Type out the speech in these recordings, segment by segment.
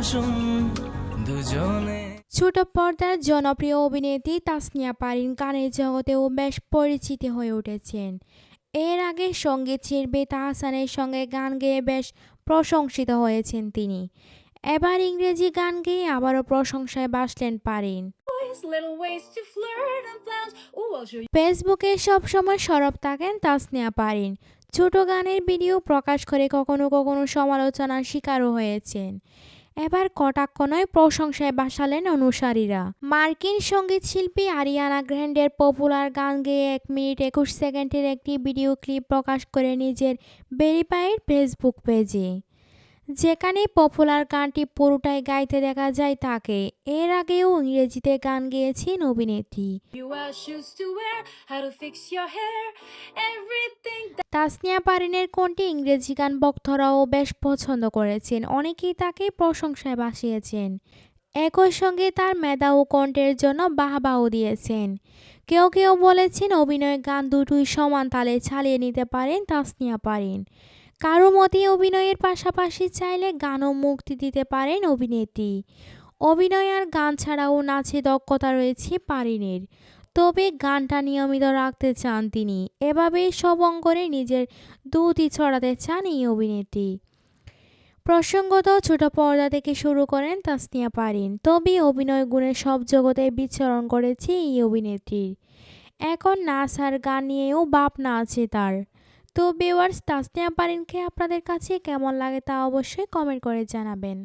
কুসুম দুজনে। ছোট পর্দার জনপ্রিয় অভিনেত্রী তাসনিয়া পারিন গানের জগতেও বেশ পরিচিত হয়ে উঠেছেন। এর আগে সঙ্গীত শিল্পী তাহসানের সঙ্গে গান গেয়ে বেশ প্রশংসিত হয়েছেন তিনি। এবার ইংরেজি গান গেয়ে আবারও প্রশংসায় ভাসলেন পারিন। ফেসবুকে সবসময় সরব থাকেন তাসনিয়া পারিন। ছোট গানের ভিডিও প্রকাশ করে কখনো কখনো সমালোচনার শিকারও হয়েছেন। এবার কটাক্ষ নয়, প্রশংসায় ভাসালেন অনুসারীরা। মার্কিন সঙ্গীত শিল্পী আরিয়ানা গ্র্যান্ডের পপুলার গান গেয়ে 1 মিনিট 21 সেকেন্ডের একটি ভিডিও ক্লিপ প্রকাশ করে নিজের ভেরিফাইড ফেসবুক পেজে, যেখানে পপুলার গানটি পুরোটাই গাইতে দেখা যায় তাকে। এর আগেও ইংরেজিতে গান গেয়েছেন অভিনেত্রী। তাসনিয়া পারিনের কণ্ঠে ইংরেজি গান ভক্তরাও বেশ পছন্দ করেছেন, অনেকেই তাকে প্রশংসায় ভাসিয়েছেন। একই সঙ্গে তার মেধা ও কণ্ঠের জন্য বাহবাও দিয়েছেন। কেউ কেউ বলেছেন অভিনয় গান দুটোই সমান তালে চালিয়ে নিতে পারেন তাসনিয়া পারিন। কারো মতে অভিনয়ের পাশাপাশি চাইলে গানও মুক্তি দিতে পারেন অভিনেত্রী। অভিনয় আর গান ছাড়াও নাচে দক্ষতা রয়েছে পারিনের, তবে গানটা নিয়মিত রাখতে চান তিনি। এভাবেই সব অঙ্গনে নিজের দুটি ছড়াতে চান এই অভিনেত্রী। প্রসঙ্গত, ছোট পর্দা থেকে শুরু করেন তাসনিয়া পারিন, তবে অভিনয় গুণে সব জগতে বিচরণ করেছে এই অভিনেত্রীর। এখন নাচ আর গান নিয়েও ভাবনা আছে তার। তো ভিউয়ার্স, তাসনিয়া পারিনকে আপনাদের কাছে কেমন লাগে তা অবশ্যই কমেন্ট করে জানাবেন।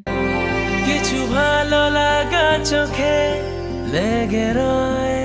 কিছু ভালো লাগা চোখে লেগে রয়।